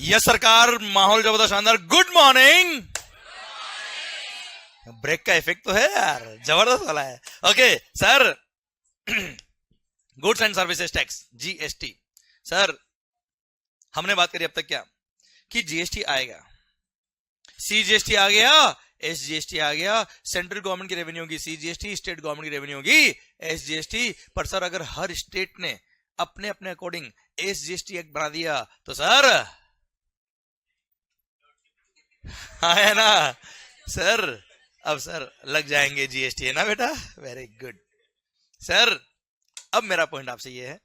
Yes सरकार, माहौल जबरदस्त शानदार। Good morning. ब्रेक का इफेक्ट तो है यार, जबरदस्त वाला है। Okay sir, goods and services tax GST. Sir हमने बात करी अब तक क्या कि जीएसटी आएगा, सीजीएसटी आ गया, एसजीएसटी आ गया। सेंट्रल गवर्नमेंट की रेवेन्यू होगी सीजीएसटी, स्टेट गवर्नमेंट की रेवेन्यू होगी एसजीएसटी। पर सर अगर हर स्टेट ने अपने अपने अकॉर्डिंग एसजीएसटी एक्ट बना दिया तो सर है ना सर, अब सर लग जाएंगे जीएसटी, है ना बेटा। Very good sir. अब मेरा पॉइंट आपसे ये है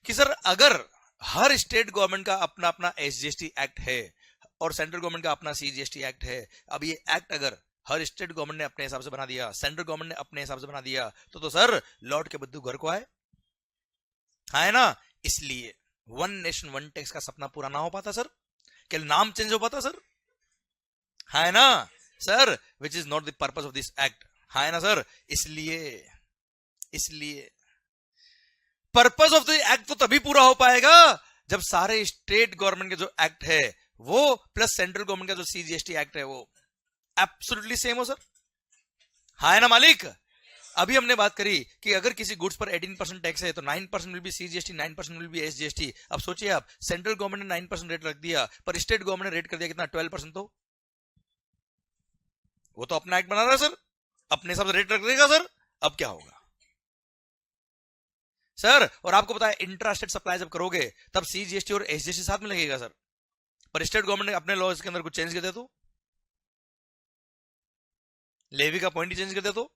कि सर अगर हर स्टेट गवर्नमेंट का अपना अपना एसजीएसटी एक्ट है और सेंट्रल गवर्नमेंट का अपना सीजीएसटी एक्ट है, अब ये एक्ट अगर हर स्टेट गवर्नमेंट ने अपने हिसाब से बना दिया, सेंट्रल गवर्नमेंट ने अपने हिसाब से बना दिया, तो सर लौट के बुद्धू घर को आए, है ना। इसलिए वन नेशन वन टैक्स का सपना पूरा ना हो पाता सर, क्या नाम चेंज हो पाता सर, है ना sir, which is not the purpose of this act, है ना सर। इसलिए पर्पस ऑफ द एक्ट तो तभी पूरा हो पाएगा जब सारे स्टेट गवर्नमेंट के जो एक्ट है वो प्लस सेंट्रल गवर्नमेंट का जो सीजीएसटी एक्ट है वो एब्सोल्युटली सेम हो सर, है ना मालिक। अभी हमने बात करी कि अगर किसी गुड्स पर 18% टैक्स है तो 9% will be CGST, 9% will be SGST. अब सोचिए आप, सेंट्रल गवर्नमेंट ने 9% रेट रख दिया पर स्टेट गवर्नमेंट ने रेट कर दिया कितना, 12%। तो वो तो अपना एक्ट बना रहा है सर, अपने हिसाब से रेट रख देगा सर। अब क्या होगा सर, और आपको पता है इंट्रा स्टेट सप्लाई जब करोगे तब सीजीएसटी और एसजीएसटी साथ में लगेगा सर, पर स्टेट गवर्नमेंट ने अपने लॉज के अंदर कुछ चेंज कर दिया तो, लेवी का पॉइंट ही चेंज कर दिया तो,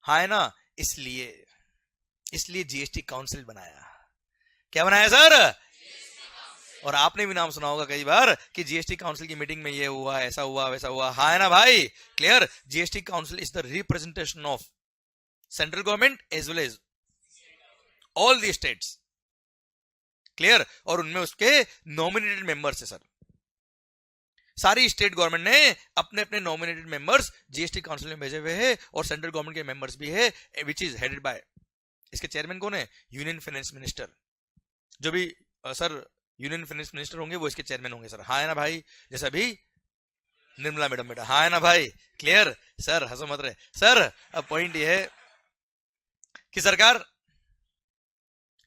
है ना। इसलिए जीएसटी काउंसिल बनाया। क्या बनाया सर, और आपने भी नाम सुना होगा कई बार कि जीएसटी काउंसिल की मीटिंग में ये हुआ, ऐसा हुआ, वैसा हुआ, है ना भाई। Clear, GST council is the representation of central government as well as all the states. Clear, और उनमें उसके नॉमिनेटेड मेंबर्स है सर। सारी स्टेट गवर्नमेंट ने अपने अपने नॉमिनेटेड मेंबर्स जीएसटी काउंसिल में भेजे हुए हैं और सेंट्रल गवर्नमेंट के मेंबर्स भी है, विच इज हेडेड बाय, इसके चेयरमैन कौन है, यूनियन फाइनेंस मिनिस्टर। जो भी सर यूनियन फाइनेंस मिनिस्टर होंगे वो इसके चेयरमैन होंगे सर, हाँ ना भाई। जैसे अभी निर्मला मैडम बेटा, हाँ ना भाई। क्लियर सर, हंसो मत रहे सर। अब पॉइंट ये है कि सरकार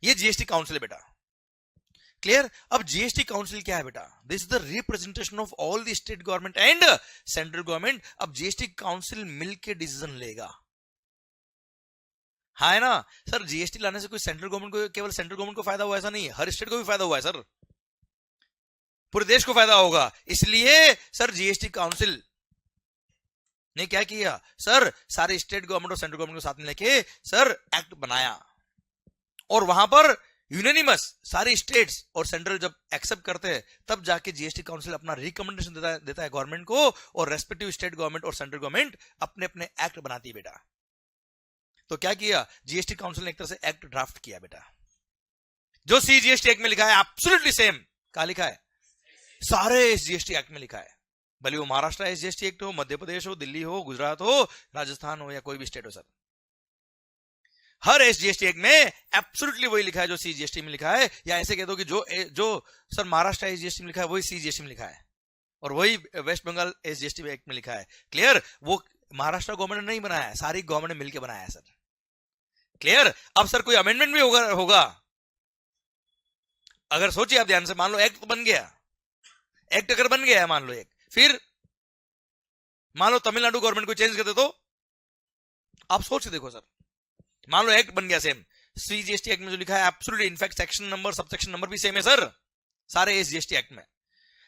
ये जीएसटी काउंसिल है बेटा। क्लियर, अब जीएसटी काउंसिल क्या है बेटा, this is the representation of all the state government and central government. अब जीएसटी काउंसिल मिलकर डिसीजन लेगा, है ना सर। जीएसटी लाने से कोई सेंट्रल गवर्नमेंट को, केवल सेंट्रल गवर्नमेंट को फायदा हुआ ऐसा नहीं, हर स्टेट को भी फायदा हुआ है सर, पूरे देश को फायदा होगा। इसलिए सर जीएसटी काउंसिल ने क्या किया सर, सारे स्टेट गवर्नमेंट और सेंट्रल गवर्नमेंट को साथ में लेके सर एक्ट बनाया, और वहां पर यूनानिमस सारे स्टेट्स और सेंट्रल जब एक्सेप्ट करते हैं तब जाके जीएसटी काउंसिल अपना रिकमेंडेशन देता है गवर्नमेंट को, और रेस्पेक्टिव स्टेट गवर्नमेंट और सेंट्रल गवर्नमेंट अपने अपने एक्ट बनाती है बेटा। तो क्या किया जीएसटी काउंसिल ने, एक तरह से एक्ट ड्राफ्ट किया बेटा। जो सीजीएसटी एक्ट में लिखा है एब्सोल्युटली सेम, कहां लिखा है, सारे एसजीएसटी एक्ट में लिखा है, भले वो महाराष्ट्र एसजीएसटी एक्ट हो, मध्य प्रदेश हो, दिल्ली हो, गुजरात हो, राजस्थान हो, या कोई भी स्टेट हो सर, हर एसजीएसटी एक्ट में एब्सोल्युटली वही लिखा है जो सीजीएसटी में लिखा है। या ऐसे कह दो कि जो सर महाराष्ट्र एसजीएसटी में लिखा है वही सीजीएसटी में लिखा है, और वही वेस्ट बंगाल एसजीएसटी एक्ट में लिखा है। क्लियर, वो महाराष्ट्र गवर्नमेंट ने नहीं बनाया है, सारी गवर्नमेंट ने मिलकर बनाया है सर। क्लियर, अब सर कोई अमेंडमेंट भी होगा अगर सोचिए आप ध्यान से, मान लो एक्ट तो बन गया, एक्ट अगर बन गया है मान लो एक, फिर मान लो तमिलनाडु गवर्नमेंट को चेंज कर दे तो आप सोच देखो सर, मान लो एक्ट बन गया सेम, सीजीएसटी एक्ट में जो लिखा है absolutely, in fact section number subsection number भी सेम है सर सारे एसजीएसटी एक्ट में।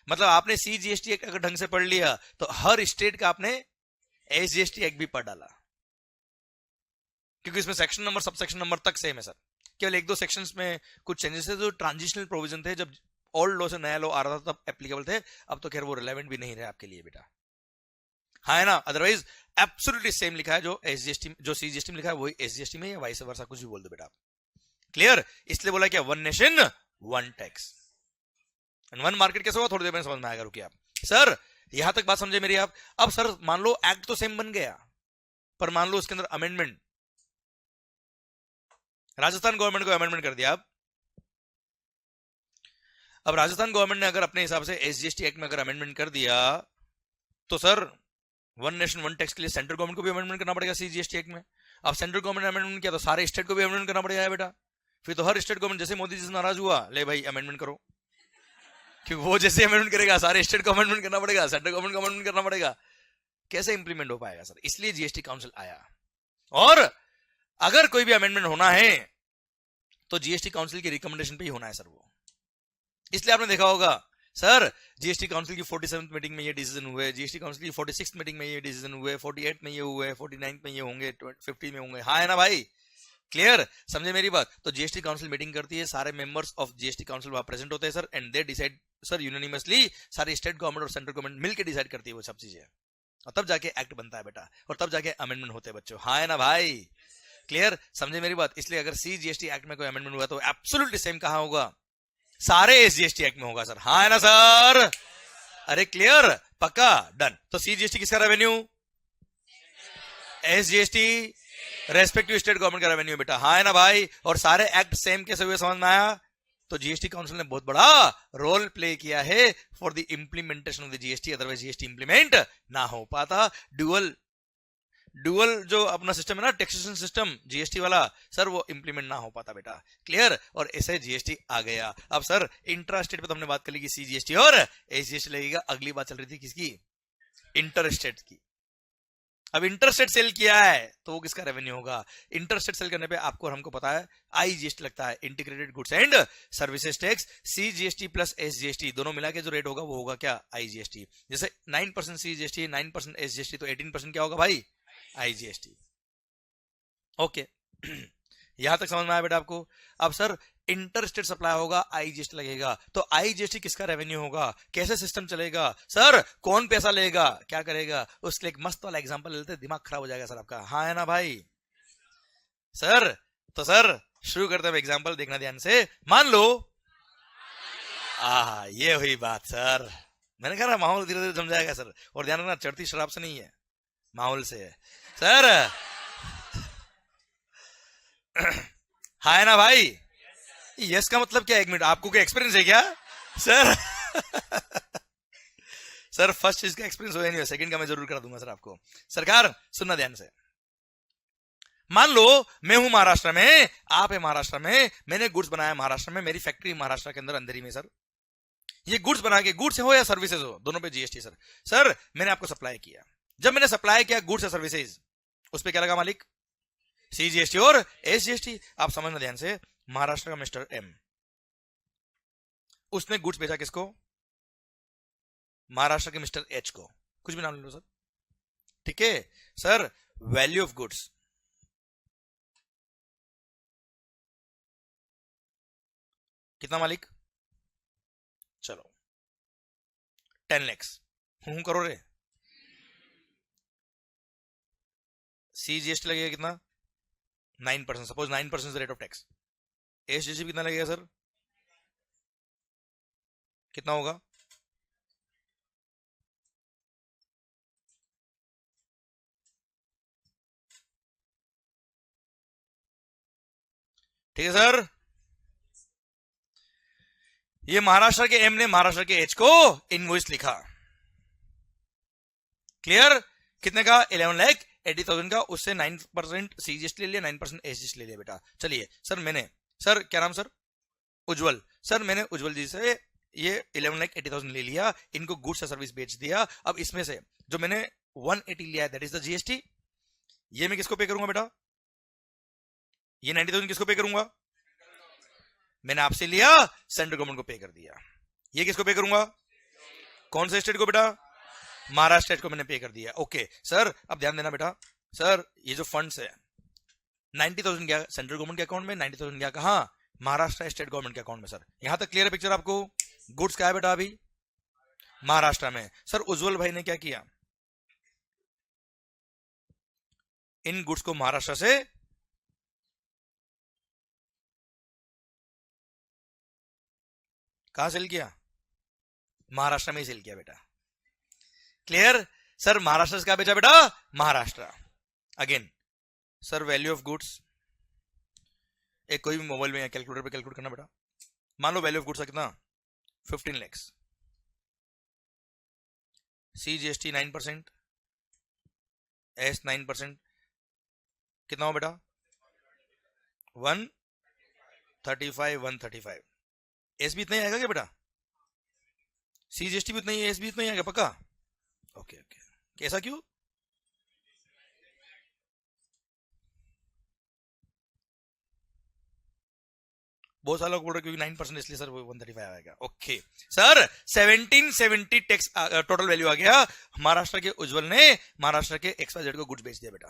मतलब आपने सीजीएसटी एक्ट अगर ढंग से पढ़ लिया तो हर स्टेट का आपने एसजीएसटी एक्ट भी पढ़ डाला, क्योंकि इसमें सेक्शन नंबर सबसेक्शन नंबर तक सेम है सर। केवल एक दो सेक्शंस में कुछ चेंजेस थे जो ट्रांजिशनल प्रोविजन थे, जब ओल्ड लॉ से नया लॉ आ रहा था तब एप्लीकेबल थे, अब तो खैर वो रिलेवेंट भी नहीं रहे आपके लिए बेटा, है ना। अदरवाइज एब्सोल्युटली सेम लिखा है, जो एसजीएसटी जो सीजीएसटी में लिखा है वही एसजीएसटी में, या वाइस वर्सा, कुछ भी बोल दो बेटा आप। क्लियर, इसलिए बोला क्या, one nation one tax and one market कैसे हुआ, थोड़ी देर में समझ में आएगा, रुकिए आप सर, यहां तक बात समझे मेरी आप। अब सर मान लो एक्ट तो सेम बन गया, पर मान लो उसके अंदर अमेंडमेंट, राजस्थान गवर्नमेंट को अमेंडमेंट कर दिया, अब अब राजस्थान गवर्नमेंट ने अगर अपने हिसाब से एसजीएसटी एक्ट में अगर अमेंडमेंट कर दिया तो sir one nation one tax के लिए सेंट्रल गवर्नमेंट को भी अमेंडमेंट करना पड़ेगा सीजीएसटी एक्ट में। अब सेंट्रल गवर्नमेंट ने अमेंडमेंट किया तो सारे स्टेट को भी अमेंडमेंट करना पड़ेगा बेटा। फिर तो हर स्टेट गवर्नमेंट जैसे मोदी जी से नाराज हुआ, ले भाई अमेंडमेंट करो, क्योंकि वो जैसे अमेंडमेंट करेगा सारे स्टेट को अमेंडमेंट करना पड़ेगा, सेंट्रल गवर्नमेंट को अमेंडमेंट करना पड़ेगा। कैसे इंप्लीमेंट हो पाएगा सर? इसलिए जीएसटी काउंसिल आया। और अगर कोई भी अमेंडमेंट होना है तो जीएसटी काउंसिल की रिकमेंडेशन पे ही होना है सर वो। इसलिए आपने देखा होगा सर जीएसटी काउंसिल की 47th मीटिंग में ये डिसीजन हुए, जीएसटी काउंसिल की 46th मीटिंग में ये डिसीजन हुए, 48 में ये हुए, 49 में ये होंगे, 50 में होंगे। हाँ है ना भाई? क्लियर? समझे मेरी बात? तो जीएसटी काउंसिल मीटिंग करती है, सारे मेंबर्स ऑफ जीएसटी काउंसिल वहां प्रेजेंट होते हैं sir, and they decide sir unanimously, सारी स्टेट गवर्नमेंट और सेंट्रल गवर्नमेंट मिलकर डिसाइड करती है वो सब चीजें, और तब जाके एक्ट बनता है बेटा, और तब जाके अमेंडमेंट होते हैं बच्चों। हाँ है ना भाई? क्लियर? समझे मेरी बात? इसलिए अगर सीजीएसटी एक्ट में कोई अमेंडमेंट हुआ तो एब्सोल्युटली सेम कहां होगा? सारे एसजीएसटी एक्ट में होगा सर। हाँ है ना सर? अरे क्लियर? पक्का? डन। तो सीजीएसटी किसका revenue? SGST respective state government का रेवेन्यू बेटा। हाँ है ना भाई? और सारे एक्ट सेम कैसे हुए समझ में आया? तो जीएसटी काउंसिल ने बहुत बड़ा रोल प्ले किया है for the implementation of the GST, otherwise GST implement ना हो पाता। ड्यूअल जो अपना सिस्टम है ना, टैक्सेशन सिस्टम जीएसटी वाला सर, वो इंप्लीमेंट ना हो पाता बेटा। क्लियर? और ऐसे जीएसटी आ गया। अब सर इंट्रा स्टेट पे तो हमने बात कर ली कि सीजीएसटी और एसजीएसटी लगेगा। अगली बात चल रही थी किसकी? इंटर स्टेट की। अब इंटर स्टेट सेल किया है तो वो किसका रेवेन्यू होगा? इंटर स्टेट सेल करने पे आपको और हमको पता है आईजीएसटी लगता है, integrated goods and services tax. CGST plus SGST दोनों मिला के जो रेट होगा वो होगा क्या? आईजीएसटी। जैसे 9% सीजीएसटी, 9% एसजीएसटी, तो 18% क्या होगा भाई? आईजीएसटी। ओके यहां तक समझ में आया बेटा आपको? अब सर इंटर स्टेट सप्लाई होगा, आईजीएसटी लगेगा, तो आईजीएसटी किसका रेवेन्यू होगा? कैसे सिस्टम चलेगा सर? कौन पैसा लेगा, क्या करेगा? उसके एक मस्त वाला एग्जांपल लेते हैं, दिमाग खराब हो जाएगा सर आपका। हाँ है ना भाई? सर तो सर शुरू करते हैं एग्जांपल, देखना ध्यान से। मान लो ये हुई बात सर। मैंने कहा ना माहौल धीरे धीरे जम जाएगा सर, और ध्यान रखना चढ़ती शराब से नहीं है, माहौल से है सर। हाँ है ना भाई? यस का मतलब क्या? 1 मिनट, आपको क्या एक्सपीरियंस है क्या सर? सर फर्स्ट चीज का एक्सपीरियंस हो नहीं, सेकंड का मैं जरूर करा दूंगा सर आपको। सरकार सुनना ध्यान से। मान लो मैं हूं महाराष्ट्र में, आप है महाराष्ट्र में, मैंने गुड्स बनाया महाराष्ट्र में, मेरी फैक्ट्री महाराष्ट्र के अंदर अंधेरी में सर। ये गुड्स बना के, गुड्स हो या सर्विसेज हो, दोनों पे जीएसटी सर। सर मैंने आपको सप्लाई किया, जब मैंने सप्लाई किया गुड्स या सर्विसेज, उस पर क्या लगा मालिक? सीजीएसटी और एसजीएसटी। आप समझना ध्यान से। महाराष्ट्र का मिस्टर एम, उसने गुड्स बेचा किसको? महाराष्ट्र के मिस्टर एच को, कुछ भी नाम ले लो सर, ठीक है सर। वैल्यू ऑफ गुड्स कितना मालिक? चलो 10 लाख। हूं करो रे। सीजीएसटी लगेगा कितना? 9%। Suppose 9% rate of tax. SGST कितना लगेगा सर? कितना होगा? ठीक है सर। ये महाराष्ट्र के एम ने महाराष्ट्र के एच को इनवॉइस लिखा। क्लियर? कितने का? 11,80,000 का। उससे 9% सीजीएसटी ले लिया, 9% एसजीएसटी ले लिया बेटा। चलिए सर, मैंने सर क्या नाम सर? उज्जवल। सर मैंने उज्जवल जी से ये 11,80,000 ले लिया, इनको गुड्स या सर्विस बेच दिया। अब इसमें से जो मैंने 180 लिया है, दैट इज द जीएसटी। ये मैं किसको पे करूंगा बेटा? ये 90,000 किसको पे करूंगा? मैंने आपसे लिया, सेंट्रल गवर्नमेंट को पे कर दिया। ये किसको पे करूंगा? कौन से स्टेट को बेटा? महाराष्ट्र स्टेट को मैंने पे कर दिया। ओके सर, अब ध्यान देना बेटा। सर ये जो फंड्स है 90,000 गया सेंट्रल गवर्नमेंट के अकाउंट में, 90,000 गया कहां? महाराष्ट्र स्टेट गवर्नमेंट के अकाउंट में। सर यहां तक क्लियर है पिक्चर आपको? गुड्स क्या है बेटा अभी? महाराष्ट्र में। सर उज्जवल भाई ने क्या किया? इन गुड्स को महाराष्ट्र से कहां सेल किया? महाराष्ट्र में ही सेल किया बेटा। क्लियर? सर महाराष्ट्र से क्या बेचा बेटा? Maharashtra. Again sir value of goods, एक कोई भी मोबाइल में या कैलकुलेटर पे कैलकुलेट करना बेटा। मान लो वैल्यू ऑफ गुड्स कितना? 15 lakhs, CGST 9%, S 9%, कितना हो बेटा 135, 135, एस भी इतना ही आएगा क्या बेटा, CGST भी उतना ही, एस भी इतना ही आएगा पक्का, ओके ओके, कैसा क्यों, बहुत सारे लोग बोल रहे क्योंकि 9% इसलिए सर 135 आएगा, okay sir 1770 tax total value आ गया, महाराष्ट्र के उज्जवल ने महाराष्ट्र के XYZ को गुड्स बेच दिया बेटा,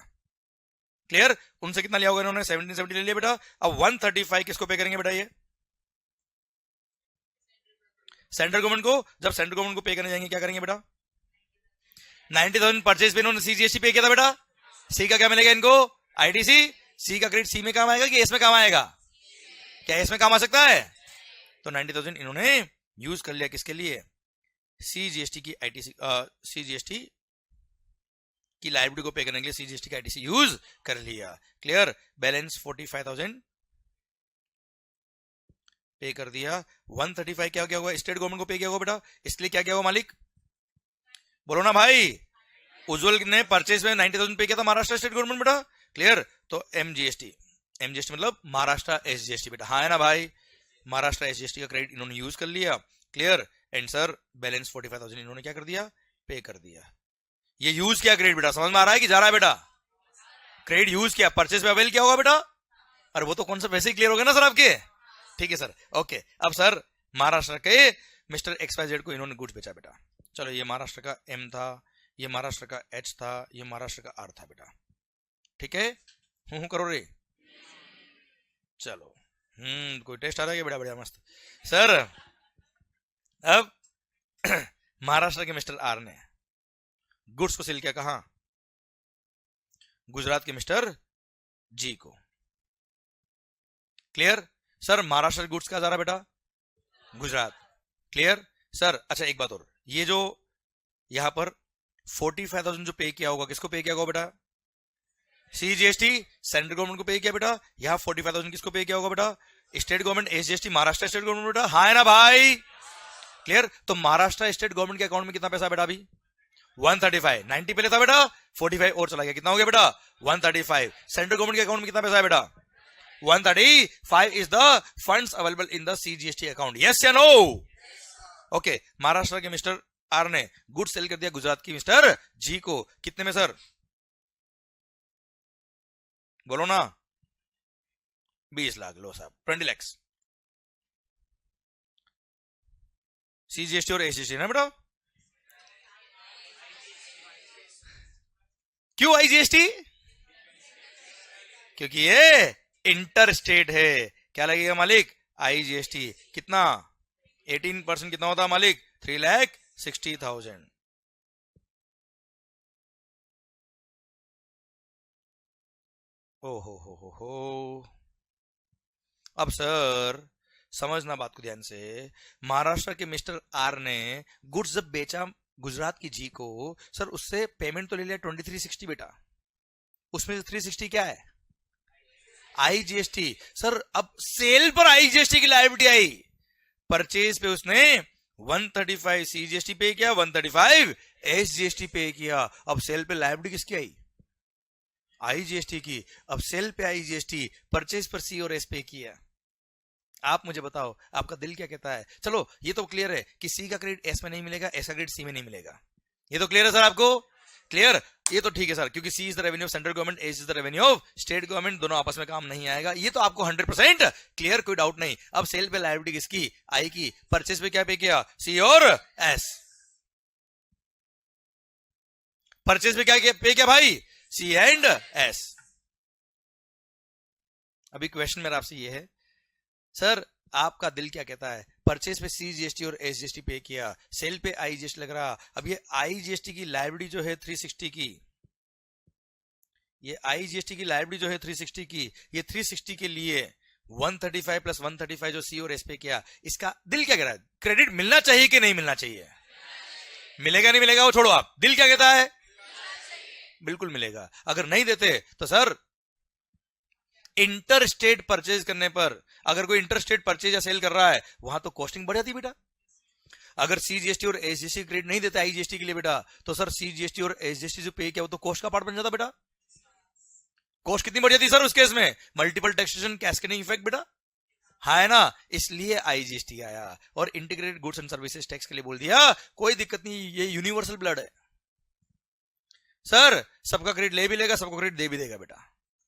क्लियर, उनसे कितना लिया होगा इन्होंने 1770 ले लिया बेटा, अब 135 किसको पे करेंगे बेटा, ये सेंट्रल गवर्नमेंट को, जब सेंट्रल गवर्नमेंट को पे करने जाएंगे क्या करेंगे बेटा, 90,000 परचेज पे इन्होंने CGST पे किया था बेटा, सी का क्या मिलेगा इनको, ITC, सी का क्रेडिट सी में काम आएगा कि एस में काम आएगा, क्या इसमें काम आ सकता है, तो 90,000 इन्होंने यूज कर लिया किसके लिए, CGST की ITC, CGST की लाइबिलिटी को पे करने के लिए CGST का ITC यूज कर लिया, क्लियर, बैलेंस 45,000 पे कर दिया, 135 क्या क्या हुआ, स्टेट गवर्नमेंट को पे किया होगा बेटा, इसलिए क्या क्या हुआ मालिक, बोलो ना भाई, उज्जवल ने परचेज में 90,000 पे किया था महाराष्ट्र स्टेट गवर्नमेंट बेटा, क्लियर, तो MGST मतलब महाराष्ट्र SGST बेटा, हाँ है ना भाई, महाराष्ट्र SGST का क्रेडिट इन्होंने यूज कर लिया, क्लियर, एंड सर बैलेंस 45,000 इन्होंने क्या कर दिया, पे कर दिया, ये यूज किया क्रेडिट बेटा, समझ में आ रहा है कि जा रहा है बेटा, क्रेडिट यूज किया, परचेज में अवेल क्या होगा बेटा, अरे वो तो कॉन्सेप्ट वैसे ही क्लियर हो गया ना सर आपके, ठीक है सर, ओके, अब सर महाराष्ट्र के मिस्टर XYZ को इन्होंने गुड्स बेचा बेटा, चलो ये महाराष्ट्र का M था, ये महाराष्ट्र का H था, ये महाराष्ट्र का R था बेटा, ठीक है, हूं करो रे, चलो कोई टेस्ट आ रहा है बेटा, बढ़िया मस्त सर, अब महाराष्ट्र के मिस्टर R ने गुड्स को सेल किया कहां, गुजरात के मिस्टर G को, क्लियर, सर महाराष्ट्र गुड्स का जा रहा बेटा गुजरात, क्लियर, सर अच्छा एक बात और, ये जो यहां पर 45,000 जो पे किया होगा किसको पे किया होगा बेटा, CGST सेंट्रल गवर्नमेंट को पे किया बेटा, यहां 45,000 किसको पे किया होगा बेटा, state government SGST Maharashtra state government बेटा, हाँ है ना भाई, क्लियर, तो महाराष्ट्र स्टेट गवर्नमेंट के अकाउंट में कितना पैसा बेटा अभी 135, 90 पहले था बेटा, 45 और चला गया, कितना हो गया बेटा 135, सेंट्रल गवर्नमेंट के अकाउंट में कितना पैसा है बेटा 135 is the funds available in the CGST account, yes या no, ओके, महाराष्ट्र के मिस्टर R ने गुड सेल कर दिया गुजरात की मिस्टर G को, कितने में सर, बोलो ना 20 लाख, लो साहब 20 लाख, CGST और SGST ना बेटा, क्यों IGST, क्योंकि ये इंटर स्टेट है, क्या लगेगा मालिक IGST, कितना 18% कितना होता मालिक 3,60,000, ओ हो, अब सर समझना बात को ध्यान से, महाराष्ट्र के मिस्टर R ने गुड्स जब बेचा गुजरात की G को, सर उससे पेमेंट तो ले लिया 2360 बेटा, उसमें से 360 क्या है IGST, सर अब सेल पर IGST की लायबिलिटी आई, परचेज पे उसने 135 CGST पे किया, 135 SGST पे किया, अब सेल पे लायबिलिटी किसकी आई IGST की, अब सेल पे IGST, परचेज पर C और S पे किया, आप मुझे बताओ आपका दिल क्या कहता है, चलो ये तो क्लियर है कि C का क्रेडिट S में नहीं मिलेगा, S का क्रेडिट C में नहीं मिलेगा, ये तो क्लियर है सर आपको, क्लियर, ये तो ठीक है सर, क्योंकि C is the revenue of central government, S is the revenue of state government, दोनों आपस में काम नहीं आएगा, ये तो आपको 100% क्लियर, कोई डाउट नहीं, अब सेल पे लायबिलिटी किसकी I की, परचेज पे क्या पे किया C और S, परचेज पे क्या पे किया भाई C एंड S, अभी क्वेश्चन मेरा आपसे ये है सर आपका दिल क्या कहता है, परचेज पे CGST और SGST पे किया, सेल पे IGST लग रहा, अब ये IGST की लायबिलिटी जो है 360 की, ये IGST की लायबिलिटी जो है 360 की, ये 360 के लिए 135 प्लस 135 जो C और S पे किया, इसका दिल क्या कह रहा है, क्रेडिट मिलना चाहिए कि नहीं मिलना चाहिए, मिलेगा नहीं मिलेगा वो छोड़ो, आप दिल क्या कहता है, बिल्कुल मिलेगा, अगर नहीं देते तो सर इंटर स्टेट परचेज करने पर, अगर कोई इंटर स्टेट परचेज या सेल कर रहा है वहां तो कॉस्टिंग बढ़ जाती बेटा, अगर सीजीएसटी और एसजीएसटी क्रेडिट नहीं देता आईजीएसटी के लिए बेटा, तो सर सीजीएसटी और एसजीएसटी जो पे किया वो तो कॉस्ट का पार्ट बन जाता बेटा। कॉस्ट कितनी बढ़ जाती सर उस केस में, मल्टीपल टैक्सेशन कैस्केडिंग इफेक्ट बेटा, हाँ है ना, इसलिए आईजीएसटी आया और integrated goods and services tax के लिए बोल दिया कोई दिक्कत नहीं, ये यूनिवर्सल ब्लड है सर, सबका क्रेडिट ले भी लेगा, सबको क्रेडिट दे भी देगा बेटा,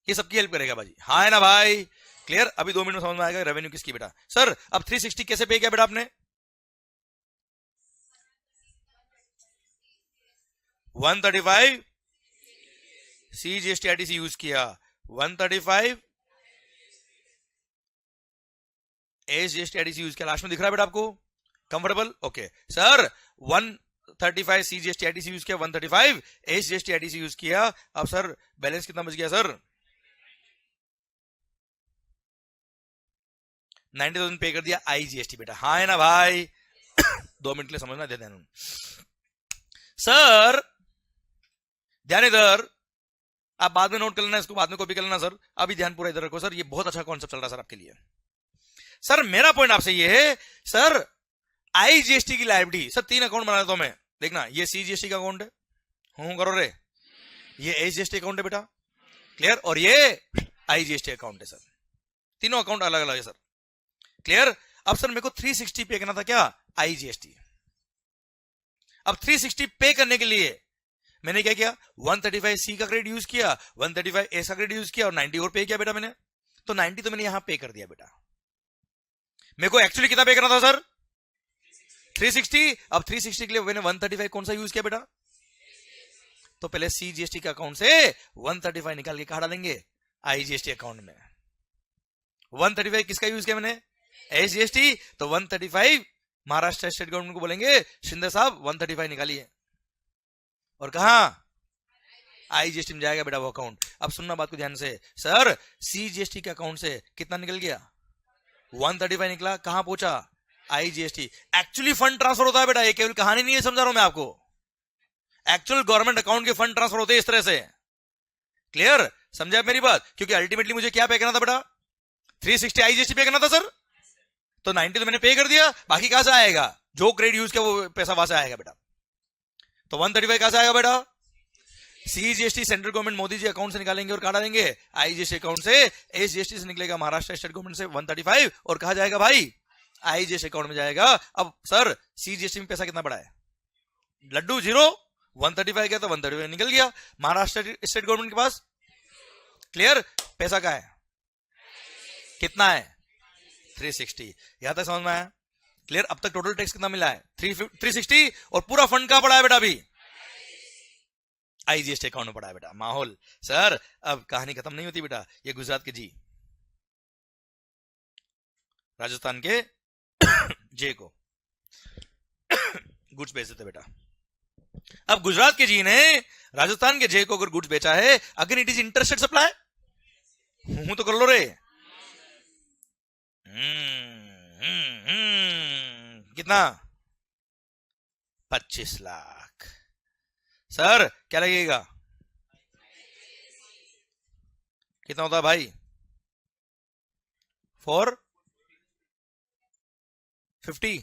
ये सबकी हेल्प करेगा भाई, हाँ है ना भाई, क्लियर। अभी 2 मिनट में समझ में आएगा रेवेन्यू किसकी बेटा। सर अब 360 कैसे पे किया बेटा आपने, 135 सीजीएसटी आईटीसी यूज किया, 135 एसजीएसटी आईटीसी यूज किया, लास्ट में दिख रहा है बेटा आपको, comfortable, okay sir 135 CGST ITC use किया, 135 एसजीएसटी आईटीसी यूज किया, अब सर बैलेंस कितना बच गया सर, 90,000 पे कर दिया आईजीएसटी बेटा, हाँ है ना भाई 2 मिनट के लिए समझना दे देना सर, ध्यान इधर, आप बाद में नोट कर लेना, इसको बाद में कॉपी कर लेना सर, अभी ध्यान पूरा इधर रखो सर, ये बहुत अच्छा कॉन्सेप्ट चल रहा है सर आपके लिए। सर मेरा पॉइंट आपसे ये है सर, आईजीएसटी की लायबिलिटी, सर 3 अकाउंट बना देता हूं मैं, देखना ये सीजीएसटी का अकाउंट है, हूं करो रे, ये एसजीएसटी अकाउंट है बेटा, क्लियर, और ये आईजीएसटी अकाउंट है सर, तीनों अकाउंट अलग अलग है सर, क्लियर। अब सर मेरे को 360 पे करना था क्या, आईजीएसटी, अब 360 पे करने के लिए मैंने क्या किया, 135 सी का क्रेडिट यूज किया, 135 ए का क्रेडिट यूज किया और 90 और पे किया बेटा मैंने, तो 90 तो मैंने यहां पे कर दिया बेटा, मेरे को एक्चुअली कितना पे करना था सर 360, अब 360 के लिए मैंने 135 कौन सा यूज किया बेटा, तो पहले सीजीएसटी के अकाउंट से 135 निकाल के कहा डालेंगे आईजीएसटी अकाउंट में, 135 किसका यूज किया मैंने, एसजीएसटी, तो 135 महाराष्ट्र स्टेट गवर्नमेंट को बोलेंगे शिंदे साहब 135 निकालिए, और कहा आईजीएसटी में जाएगा बेटा वो अकाउंट। अब सुनना बात को ध्यान से, सर सीजीएसटी के अकाउंट से कितना निकल गया, 135 निकला, कहां पहुंचा, आईजीएसटी, एक्चुअली फंड ट्रांसफर होता है बेटा, ये केवल कहानी नहीं है, समझा रहा हूं मैं आपको, एक्चुअल गवर्नमेंट अकाउंट के फंड ट्रांसफर होते हैं इस तरह से, क्लियर, समझा मेरी बात, क्योंकि अल्टीमेटली मुझे क्या पे करना था बेटा, 360 आईजीएसटी पे करना था सर, तो 90 तो मैंने पे कर दिया, बाकी कहां से आएगा, जो क्रेडिट यूज किया वो पैसा वहां से आएगा बेटा, तो 135 कहां से आएगा बेटा, CGST central government Modi ji account से निकालेंगे और काटा देंगे, आईजीएसटी अकाउंट से, एसजीएसटी से निकलेगा महाराष्ट्र स्टेट गवर्नमेंट से 135 और कहा जाएगा भाई आईजीएसटी अकाउंट में जाएगा। अब सर सीजीएसटी में पैसा कितना बढ़ा है, लड्डू 0, 135 गया तो 135 निकल गया महाराष्ट्र स्टेट गवर्नमेंट के पास, क्लियर, पैसा का है कितना है 360, यहां तक समझ में आया, क्लियर। अब तक टोटल टैक्स कितना मिला है 360 और पूरा फंड कहां पड़ा है बेटा, अभी आईजीएसटी अकाउंट में पड़ा है बेटा, माहौल सर, अब कहानी खत्म नहीं होती बेटा, ये गुजरात के जी राजस्थान के जे को गुड्स बेच देते बेटा, अब गुजरात के जी ने राजस्थान के जे को अगर गुड्स बेचा है, अगर इट इज इंटरेस्टेड सप्लाई, हूं तो कर लो रे, कितना 25 लाख, सर क्या लगेगा, कितना होता है भाई, 450,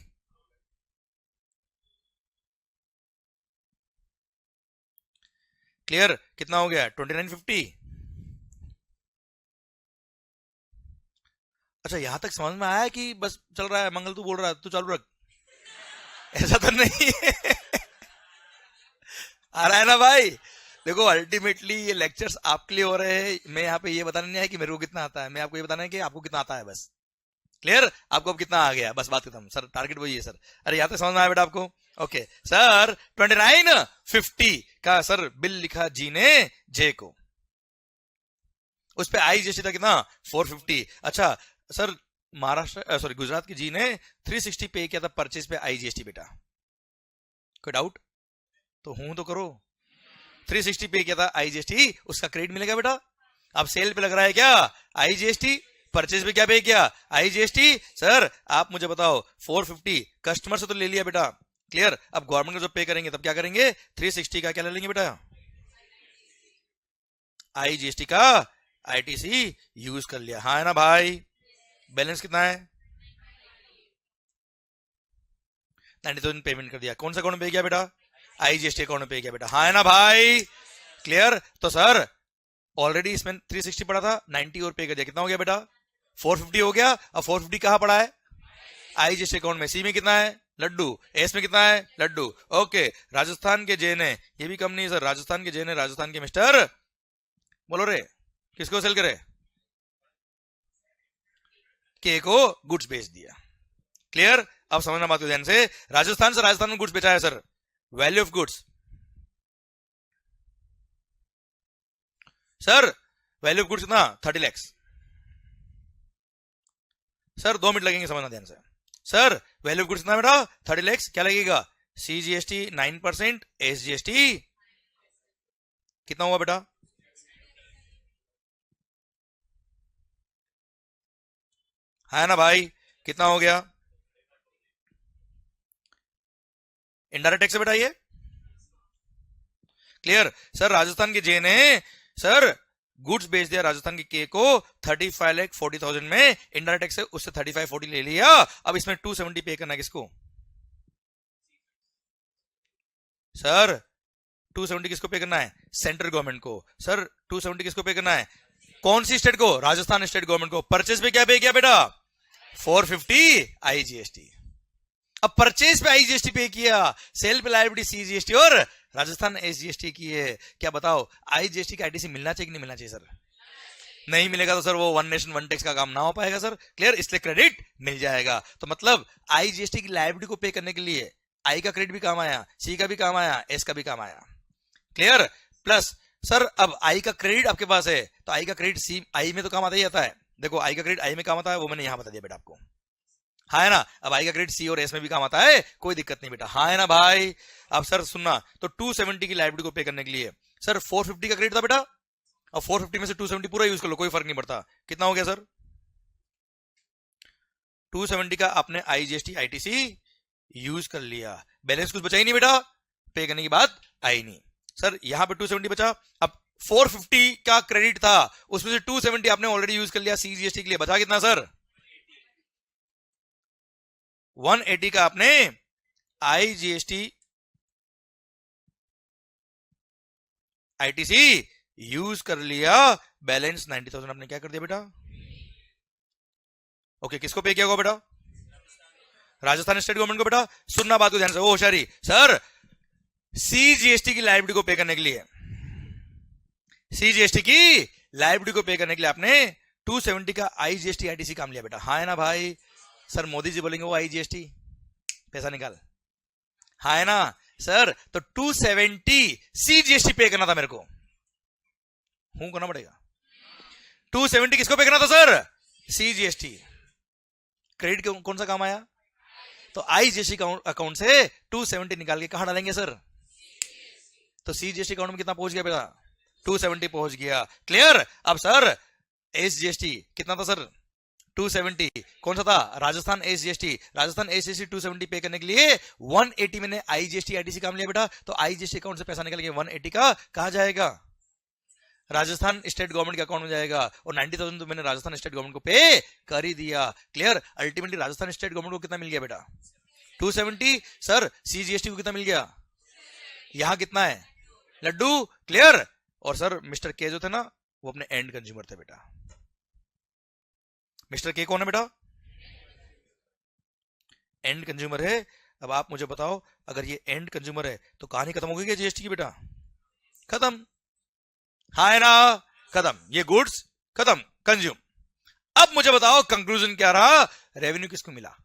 क्लियर, कितना हो गया 2950, अच्छा यहां तक समझ में आया कि बस चल रहा है, मंगल तू बोल रहा है तू चालू रख, ऐसा तो नहीं है आ रहा है ना भाई, देखो अल्टीमेटली ये लेक्चर्स आपके लिए हो रहे हैं, मैं यहाँ पे ये बताना नहीं है कि मेरे को कितना आता है, मैं आपको ये बताना है कि आपको कितना आता है, बस क्लियर, आपको अब कितना आ गया, बस बात खत्म सर, टारगेट वही है सर, अरे यहाँ तक समझ में आया बेटा आपको, ओके सर 2950 का सर बिल लिखा जी ने जे को, उस पे आईजीएसटी था कितना 450, अच्छा सर महाराष्ट्र सॉरी गुजरात की जी ने 360 पे किया था परचेज पे आईजीएसटी बेटा, कोई डाउट, तो हूं तो करो, 360 पे किया था आईजीएसटी, उसका क्रेडिट मिलेगा बेटा, अब सेल पे लग रहा है क्या आईजीएसटी, परचेज पे क्या पे किया आईजीएसटी, सर आप मुझे बताओ 450 कस्टमर से तो ले लिया बेटा, क्लियर, अब गवर्नमेंट को जब पे करेंगे तब क्या करेंगे, 360 का क्या ले लेंगे बेटा, आईजीएसटी का आईटीसी यूज कर लिया, हाँ है ना भाई, बैलेंस कितना है, 90,000 पेमेंट कर दिया। कौन सा अकाउंट में पे किया बेटा? आईजीएसटी अकाउंट में पे किया बेटा। हाँ है ना भाई? क्लियर? तो सर ऑलरेडी इसमें 360 पड़ा था, 90 और पे कर दिया, कितना हो गया बेटा? 450 हो गया। अब 450 कहां पड़ा है? आईजीएसटी अकाउंट में। सी में कितना है? लड्डू। एस में कितना है? लड्डू। ओके, राजस्थान के जे ने, ये भी कम नहीं सर, राजस्थान के जे ने राजस्थान के मिस्टर बोलो रे किसको सेल करे? के को गुड्स बेच दिया। क्लियर? अब समझना बात को ध्यान से, राजस्थान से राजस्थान में गुड्स बेचा है sir. Value of goods sir, value of goods कितना? 30 लाख। सर 2 मिनट लगेंगे, समझना ध्यान से। सर वैल्यू ऑफ गुड्स कितना बेटा? 30 लाख। क्या लगेगा? सीजीएसटी 9%, एसजीएसटी कितना हुआ बेटा? है ना भाई? कितना हो गया? इनडायरेक्ट टैक्स से बेटा ये। क्लियर? सर राजस्थान के जे ने सर गुड्स बेच दिया राजस्थान के के को 35,40,000 में, इनडायरेक्ट टैक्स से उससे 35,40 ले लिया। अब इसमें 270 पे करना किसको? सर 270 किसको पे करना है? सेंट्रल गवर्नमेंट को। सर 270 किसको पे करना है? कौन सी स्टेट को? राजस्थान स्टेट गवर्नमेंट को। परचेज पे क्या पे किया बेटा? 450 आईजीएसटी। अब परचेज पे आईजीएसटी पे किया, सेल पे लायबिलिटी सीजीएसटी और राजस्थान एसजीएसटी की है। क्या बताओ आईजीएसटी का आईटीसी मिलना चाहिए कि नहीं मिलना चाहिए सर? नहीं मिलेगा तो सर वो वन नेशन वन टैक्स का काम ना हो पाएगा सर। क्लियर? इसलिए क्रेडिट मिल जाएगा। तो मतलब आईजीएसटी की लायबिलिटी को पे करने के लिए आई का क्रेडिट भी काम आया, सी का भी काम आया, एस का भी काम आया। क्लियर? प्लस सर अब आई का क्रेडिट आपके पास है तो आई का क्रेडिट सी आई में तो काम आता ही आता है। देखो आई का क्रेडिट आई में काम आता है, वो मैंने यहां बता दिया बेटा आपको। हाँ है ना? अब आई का क्रेडिट सी और एस में भी काम आता है, कोई दिक्कत नहीं बेटा। हाँ है ना भाई? अब सर सुनना, तो 270 की लायबिलिटी को पे करने के लिए सर 450 का क्रेडिट था बेटा, अब 450 में से 270 पूरा यूज कर लो, कोई फर्क नहीं पड़ता। कितना हो गया सर? 270 का आपने आईजीएसटी आईटीसी यूज कर लिया, बैलेंस कुछ बचा ही नहीं बेटा, पे करने की बात आई नहीं। सर यहां पे 270 बचा, अब 450 का क्रेडिट था उसमें से 270 आपने ऑलरेडी यूज कर लिया सीजीएसटी के लिए, बचा कितना सर? 180 का आपने आईजीएसटी आईटीसी यूज कर लिया, बैलेंस 90,000 आपने क्या कर दिया बेटा? ओके, किसको पे किया होगा बेटा? राजस्थान स्टेट गवर्नमेंट को बेटा। सुनना बात को ध्यान से, ओ होशियारी। सर सीजीएसटी की लायबिलिटी को पे करने के लिए, सीजीएसटी की लायबिलिटी को पे करने के लिए आपने 270 का आईजीएसटी आईटीसी काम लिया बेटा। हाँ है ना भाई? सर मोदी जी बोलेंगे वो आईजीएसटी पैसा निकाल। हाँ है ना? सर तो 270 सीजीएसटी पे करना था मेरे को, हूं करना पड़ेगा। 270 किसको पे करना था सर? सीजीएसटी। क्रेडिट कौन सा काम आया? तो आईजीएसटी अकाउंट से 270 निकाल के कहां डालेंगे सर? तो सीजीएसटी अकाउंट में कितना पहुंच गया बेटा? 270 पहुंच गया। क्लियर? अब सर एसजीएसटी कितना था सर? 270। कौन सा था? राजस्थान एसजीएसटी। राजस्थान एसजीएसटी 270 पे करने के लिए 180 मैंने आईजीएसटी आईटीसी काम लिया बेटा, तो आईजीएसटी अकाउंट से पैसा निकल के 180 का कहा जाएगा? राजस्थान स्टेट गवर्नमेंट के अकाउंट में जाएगा, और 90,000 तो मैंने राजस्थान स्टेट गवर्नमेंट को पे कर ही दिया। Clear? Ultimately Rajasthan state government को कितना मिल गया बेटा? 270। सर सीजीएसटी को कितना मिल गया? यहां कितना है? लड्डू। क्लियर? और सर मिस्टर के जो थे ना वो अपने एंड कंज्यूमर थे बेटा। मिस्टर के कौन है बेटा? एंड कंज्यूमर है। अब आप मुझे बताओ, अगर ये एंड कंज्यूमर है तो कहानी खत्म हो गई क्या जीएसटी की बेटा? खत्म। हाँ है ना? खत्म। ये गुड्स खत्म, कंज्यूम। अब मुझे बताओ कंक्लूजन क्या रहा? रेवेन्यू किसको मिला?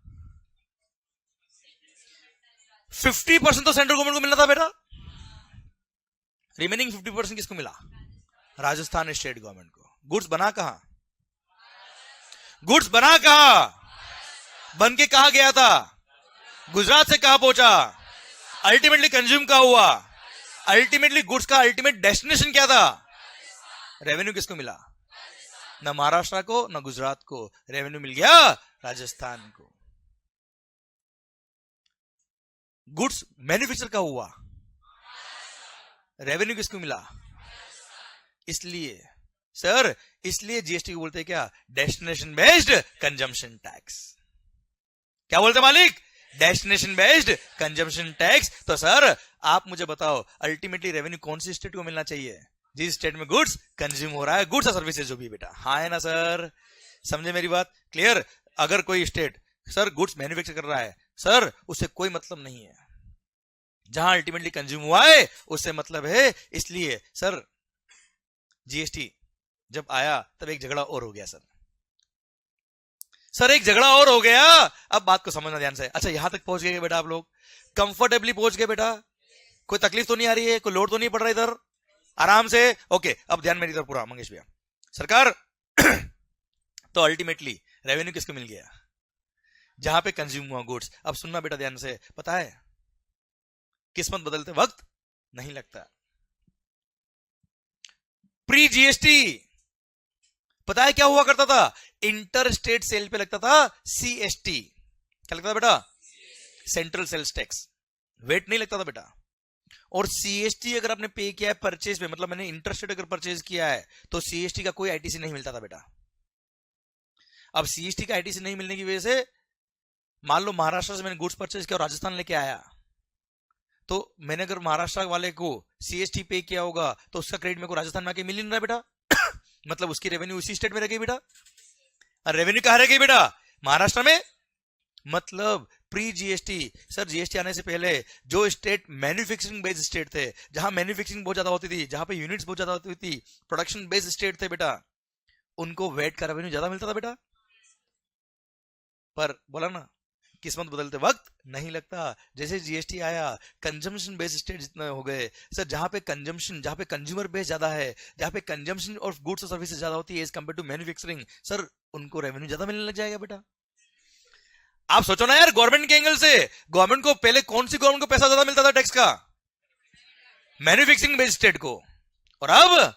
50% तो सेंट्रल गवर्नमेंट को मिलना था बेटा, रिमेनिंग 50% किसको मिला? राजस्थान स्टेट गवर्नमेंट को। गुड्स बना कहां? गुड्स बना कहां? बन के कहा गया था? गुजरात से कहां पहुंचा? अल्टीमेटली कंज्यूम कहां हुआ? अल्टीमेटली गुड्स का अल्टीमेट डेस्टिनेशन क्या था? रेवेन्यू किसको मिला? ना महाराष्ट्र को ना गुजरात को, रेवेन्यू मिल गया राजस्थान को। गुड्स मैन्युफैक्चर का हुआ, रेवेन्यू किसको मिला? इसलिए सर, इसलिए जीएसटी को बोलते हैं क्या? Destination based consumption tax. क्या बोलते मालिक? Destination based consumption tax. तो सर आप मुझे बताओ अल्टीमेटली रेवेन्यू कौन सी स्टेट को मिलना चाहिए? जिस स्टेट में गुड्स कंज्यूम हो रहा है, गुड्स और सर्विसेज जो भी बेटा। हाँ है ना सर? समझे मेरी बात? क्लियर? अगर कोई स्टेट सर गुड्स मैन्युफैक्चर कर रहा है, सर उससे कोई मतलब नहीं है, जहां अल्टीमेटली कंज्यूम हुआ है उससे मतलब है। इसलिए सर जीएसटी जब आया तब एक झगड़ा और हो गया सर एक झगड़ा और हो गया। अब बात को समझना ध्यान से। अच्छा यहां तक पहुंच गए बेटा आप लोग? कंफर्टेबली पहुंच गए बेटा? कोई तकलीफ तो नहीं आ रही है? कोई लोड तो नहीं पड़ रहा इधर? आराम से ओके। अब ध्यान मेरी तरफ पूरा मंगेश भैया। सरकार तो अल्टीमेटली रेवेन्यू किसको मिल गया? जहां पे कंज्यूम हुआ गुड्स। अब सुनना बेटा ध्यान से। पता है किस्मत बदलते वक्त नहीं लगता। प्री जीएसटी पता है क्या हुआ करता था? इंटर स्टेट सेल पे लगता था सीएसटी। क्या लगता था बेटा? Central sales tax. वेट नहीं लगता था बेटा। और सीएसटी अगर आपने पे किया है परचेज पे, मतलब मैंने इंटर स्टेट अगर परचेज किया है तो सीएसटी का कोई आईटीसी नहीं मिलता था बेटा। अब सीएसटी का आईटीसी नहीं मिलने की वजह से मान लो महाराष्ट्र से मैंने गुड्स परचेज किया और राजस्थान लेके आया, तो मैंने अगर महाराष्ट्र वाले को सीएसटी पे किया होगा तो उसका क्रेडिट मेरे को राजस्थान में आके मिल नहीं रहा बेटा। मतलब उसकी रेवेन्यू उसी स्टेट में रह गई बेटा। और रेवेन्यू कहां रह गई बेटा? महाराष्ट्र में। मतलब प्री जीएसटी सर जीएसटी आने से पहले जो स्टेट मैन्युफैक्चरिंग बेस्ड स्टेट थे, जहां मैन्युफैक्चरिंग बहुत ज्यादा होती थी, जहां पे यूनिट्स बहुत ज्यादा होती थी, प्रोडक्शन बेस्ड स्टेट थे बेटा, उनको वेट का रेवेन्यू ज्यादा मिलता था बेटा। पर बोला ना किस्मत बदलते वक्त नहीं लगता। जैसे जीएसटी आया कंजम्पशन बेस्ड स्टेट जितने हो गए सर, जहां पे कंजम्पशन, जहां पे कंज्यूमर बेस ज्यादा है, जहां पे कंजम्पशन और गुड्स और सर्विसेज ज्यादा होती है as compared to manufacturing, sir उनको रेवेन्यू ज्यादा मिलने लग जाएगा बेटा। आप सोचो ना यार, गवर्नमेंट के एंगल से गवर्नमेंट को पहले कौन सी गवर्नमेंट को पैसा ज्यादा मिलता था टैक्स का? मैन्युफैक्चरिंग बेस्ड स्टेट को। और अब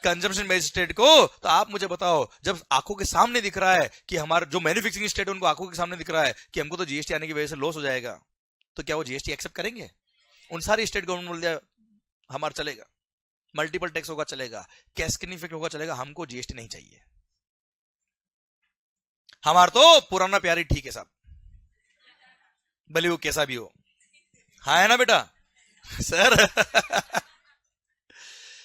कंजम्पशन बेस्ड स्टेट को। तो आप मुझे बताओ जब आंखों के सामने दिख रहा है कि हमारा जो मैन्युफैक्चरिंग स्टेट है उनको आंखों के सामने दिख रहा है कि हमको तो जीएसटी आने की वजह से लॉस हो जाएगा, तो क्या वो जीएसटी एक्सेप्ट करेंगे? उन सारी स्टेट गवर्नमेंट बोल दिया हमारा चलेगा, मल्टीपल टैक्स होगा चलेगा, कैस्केडिंग इफेक्ट होगा चलेगा, हमको जीएसटी नहीं चाहिए, हमारा तो पुराना प्यारी ठीक है साहब, भले वो कैसा भी हो। हाँ है ना बेटा? सर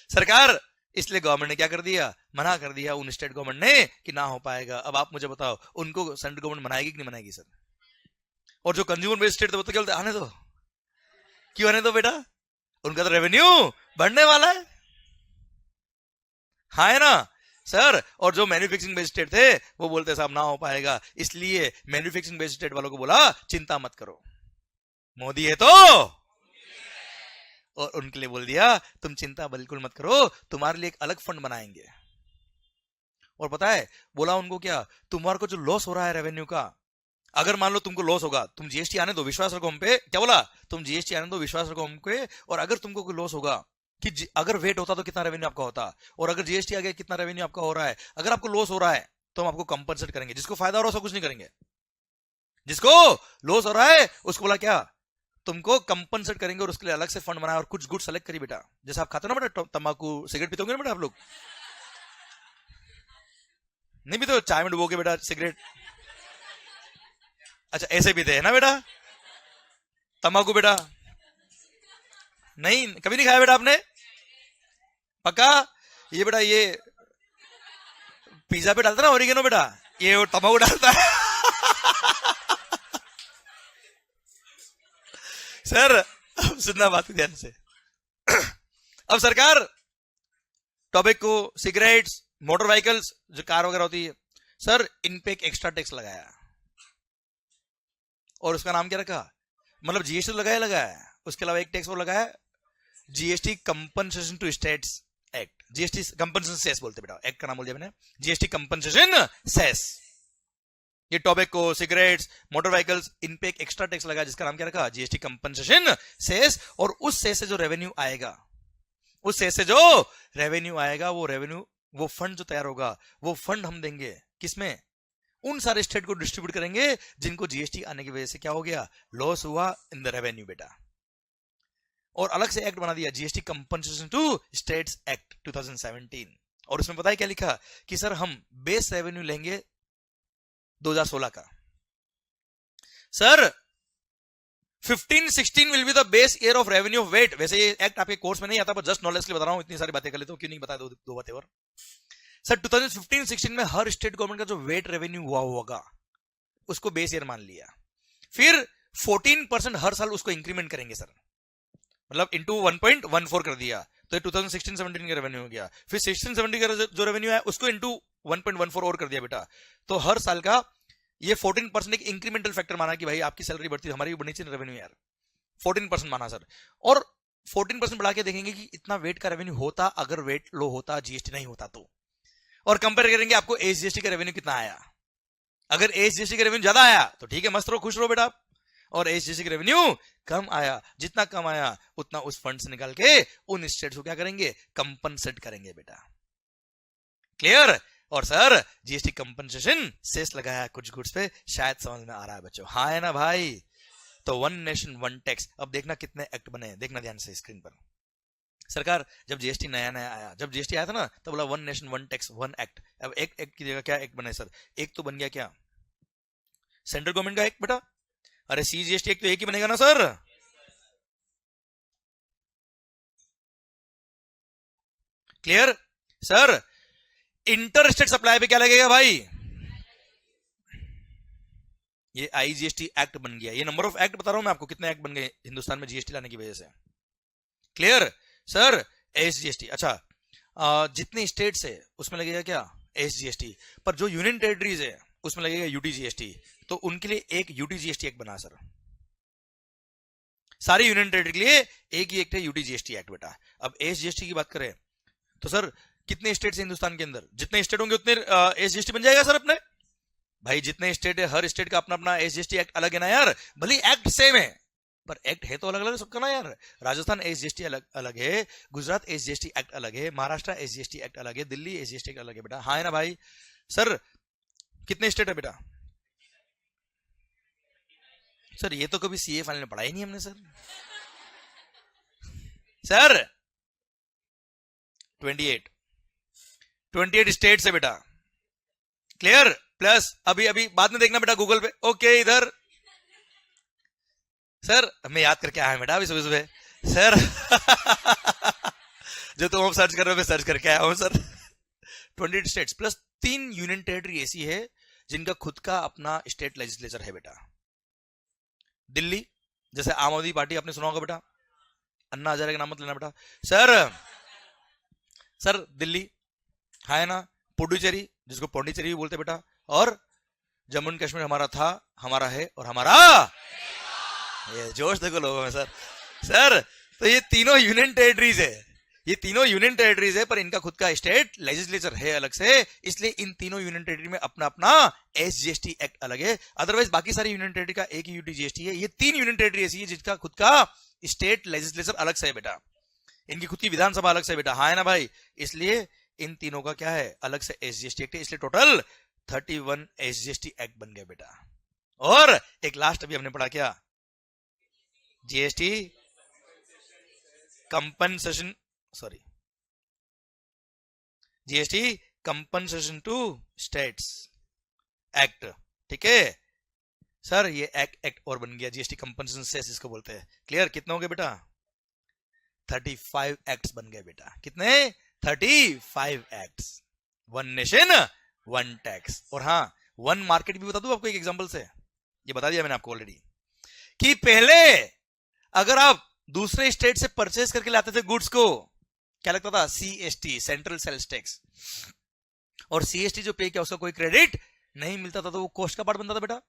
सरकार इसलिए गवर्नमेंट ने क्या कर दिया? मना कर दिया उन स्टेट गवर्नमेंट ने कि ना हो पाएगा। अब आप मुझे बताओ उनको सेंट्रल गवर्नमेंट मनाएगी कि नहीं मनाएगी सर? और जो कंज्यूमर बेस्ड स्टेट थे वो तो क्या बोलते आने दो, क्यों आने दो बेटा, उनका तो रेवेन्यू बढ़ने वाला है। हाँ है ना सर? और जो मैन्युफैक्चरिंग बेस्ड स्टेट थे वो बोलते साहब ना हो पाएगा, इसलिए मैन्युफैक्चरिंग बेस्ड स्टेट वालों को बोला चिंता मत करो, मोदी है तो, और उनके लिए बोल दिया तुम चिंता बिल्कुल मत करो, तुम्हारे लिए एक अलग फंड बनाएंगे। और पता है बोला उनको क्या? तुम्हारे को जो लॉस हो रहा है रेवेन्यू का, अगर मान लो तुमको लॉस होगा, तुम जीएसटी आने दो, विश्वास रखो हम पे। क्या बोला? तुम जीएसटी आने दो, विश्वास रखो हम पे, और अगर तुमको कोई लॉस होगा कि अगर वेट होता तो कितना रेवेन्यू आपका होता, और अगर जीएसटी आ गया कितना रेवेन्यू आपका हो रहा है, अगर आपको लॉस हो रहा है तो हम आपको कंपनसेट करेंगे। जिसको फायदा हो रहा है उसको कुछ नहीं करेंगे, जिसको लॉस हो रहा है उसको बोला क्या तुमको कंपनसेट करेंगे, और उसके लिए अलग से फंड बनाया और कुछ गुड सेलेक्ट करी बेटा। जैसे आप खाते हो ना बेटा तंबाकू सिगरेट पीते होंगे ना बेटा आप लोग? नहीं पीते हो? चाय में डुबो के बेटा सिगरेट, अच्छा ऐसे पीते हैं ना बेटा तंबाकू बेटा? नहीं कभी नहीं खाया बेटा आपने? पक्का? ये बेटा ये पिज्जा पे डालता ना ओरिगेनो बेटा, ये तंबाकू डालता है। सर अब सुनना बात ध्यान से। अब सरकार टॉबैको, सिगरेट्स, मोटर व्हीकल्स जो कार वगैरह होती है सर, इन पे एक एक्स्ट्रा टैक्स लगाया, और उसका नाम क्या रखा? मतलब जीएसटी लगाया, उसके अलावा एक टैक्स वो लगाया, GST compensation to states act, GST compensation cess बोलते बेटा, एक्ट का नाम बोल दिया मैंने, जीएसटी कंपनसेशन सेस। ये टॉबैको, सिगरेट्स, मोटर व्हीकल्स, इन पे एक एक्स्ट्रा टैक्स लगा जिसका नाम क्या रखा? GST compensation cess. और उस सेस से जो रेवेन्यू आएगा, उस सेस से जो रेवेन्यू आएगा, वो रेवेन्यू, वो फंड जो तैयार होगा, वो फंड हम देंगे किसमें? उन सारे स्टेट को डिस्ट्रीब्यूट करेंगे जिनको जीएसटी आने की वजह से क्या हो गया? लॉस हुआ इन द रेवेन्यू बेटा। और अलग से एक्ट बना दिया, GST compensation to states act 2017। और उसमें पता है क्या लिखा? कि सर हम बेस रेवेन्यू लेंगे 2016 का। Sir 15-16 will be the base year of revenue of VAT. वैसे ये एक्ट आपके कोर्स में नहीं आता, पर जस्ट नॉलेज के लिए बता रहा हूं, इतनी सारी बातें कर लेते हो, क्यों नहीं बता दो बातें और। सर 2015-16 में हर स्टेट गवर्नमेंट का जो वेट रेवेन्यू हुआ होगा उसको बेस ईयर मान लिया, फिर 14% हर साल उसको इंक्रीमेंट करेंगे सर, मतलब इंटू 1.14 कर दिया, तो ये 2016-17 का रेवेन्यू हो गया। फिर 16-17 का जो रेवेन्यू है उसको इंटू 1.14 और कर दिया बेटा, तो हर साल का ये 14% एक इंक्रीमेंटल फैक्टर माना कि भाई आपकी सैलरी बढ़ती है, हमारी भी बढ़नी चाहिए रेवेन्यू यार, 14% माना सर। और 14% बढ़ा के देखेंगे कि इतना वेट का रेवेन्यू होता अगर वेट लो होता, जीएसटी नहीं होता तो, और कंपेयर करेंगे आपको एसजीएसटी का रेवेन्यू कितना आया। अगर एसजीएसटी का रेवेन्यू ज्यादा आया तो ठीक है, मस्त रहो, खुश रहो बेटा, और एसजीएसटी का रेवेन्यू कम आया, जितना कम आया उतना उस फंड से निकाल के उन स्टेट्स को क्या करेंगे, कंपनसेट करेंगे बेटा। क्लियर। और सर जीएसटी कंपनसेशन सेस लगाया कुछ गुड्स पे, शायद समझ में आ रहा है बच्चों, हाँ है ना भाई। तो वन नेशन वन टैक्स, अब देखना कितने एक्ट बने, देखना ध्यान से स्क्रीन पर। सरकार जब जीएसटी नया नया आया, जब जीएसटी आया था ना, तब बोला one nation one tax one act. अब एक एक्ट की जगह क्या एक्ट बने सर, एक तो बन गया क्या, सेंट्रल गवर्नमेंट का एक्ट बेटा, अरे सीजीएसटी एक्ट तो एक ही बनेगा ना sir. Clear sir. Inter state supply पे क्या लगेगा भाई, ये आईजीएसटी एक्ट बन गया। ये नंबर ऑफ एक्ट बता रहा हूं मैं आपको, कितने एक्ट बन गए हिंदुस्तान में जीएसटी लाने की वजह से। Clear sir. एसजीएसटी, अच्छा जितने स्टेट्स है उसमें लगेगा क्या एसजीएसटी, पर जो यूनियन टेरिटरीज है उसमें लगेगा यूटीजीएसटी, तो उनके लिए एक यूटीजीएसटी एक्ट बना सर। सारी यूनियन टेरिटरी के लिए एक ही एक्ट है यूटीजीएसटी एक्ट बेटा। अब एसजीएसटी की बात करें तो सर कितने स्टेट है हिंदुस्तान के अंदर, जितने स्टेट होंगे उतने एसजीएसटी बन जाएगा सर अपने। भाई जितने स्टेट है हर स्टेट का अपना अपना एसजीएसटी एक्ट अलग है ना यार, भले एक्ट सेम है पर एक्ट है तो अलग अलग सबका ना यार। राजस्थान एसजीएसटी अलग अलग है, गुजरात एसजीएसटी एक्ट अलग है, महाराष्ट्र एसजीएसटी एक्ट अलग है, दिल्ली एसजीएसटी एक्ट अलग है बेटा, हाँ है ना भाई। सर कितने स्टेट है बेटा, सर ये तो कभी सीए फाइनल में पढ़ा ही नहीं हमने सर। सर 28 स्टेट्स है बेटा। क्लियर। प्लस अभी अभी बाद में देखना बेटा गूगल पे, ओके इधर सर मैं याद करके आया बेटा अभी सुबह सुबह सर। जो तुम अब सर्च कर रहे हो मैं सर्च करके आया हूं sir. 28 states plus 3 union territory ऐसी है जिनका खुद का अपना स्टेट लेजिस्लेचर है बेटा। दिल्ली जैसे आम आदमी पार्टी आपने सुना होगा बेटा, अन्ना हजारे का नाम मत लेना बेटा सर। सर दिल्ली है ना, पुडुचेरी जिसको पौंडीचेरी भी बोलते बेटा, और जम्मू एंड कश्मीर हमारा था, हमारा है और हमारा, ये जोश देखो लोगों में सर। सर तो ये तीनों यूनियन टेरिटरीज है, ये तीनों यूनियन टेरिटरीज है, पर इनका खुद का स्टेट लेजिस्लेचर है अलग से, इसलिए इन तीनों यूनियन टेरिटरी में अपना अपना एसजीएसटी एक्ट अलग है। अदरवाइज बाकी सारी यूनियन टेरिटरी का एक ही यूटीजीएसटी है। ये 3 यूनियन टेरिटरी ऐसी है जिसका खुद का स्टेट लेजिस्लेचर अलग से है बेटा, इनकी खुद की विधानसभा अलग से बेटा, हाँ है ना भाई। इसलिए इन तीनों का क्या है, अलग से एसजीएसटी एक्ट है, इसलिए टोटल 31 एसजीएसटी एक्ट बन गया बेटा। और एक लास्ट अभी हमने पढ़ा क्या, GST compensation, sorry GST compensation to states act, ठीक है सर। ये एक्ट और बन गया, जीएसटी कंपनसेशन सेस इसको बोलते हैं। क्लियर। कितने हो गए बेटा, 35 एक्ट्स बन गए बेटा। कितने, 35 acts. One nation one tax. और हाँ वन मार्केट भी बता दूं आपको एक एग्जांपल से, ये बता दिया मैंने आपको ऑलरेडी, कि पहले अगर आप दूसरे स्टेट से परचेज करके लाते थे गुड्स को, क्या लगता था, सीएसटी, सेंट्रल सेल्स टैक्स, और सीएसटी जो पे किया उसका कोई क्रेडिट नहीं मिलता था, तो वो कॉस्ट का पार्ट बनता था बेटा।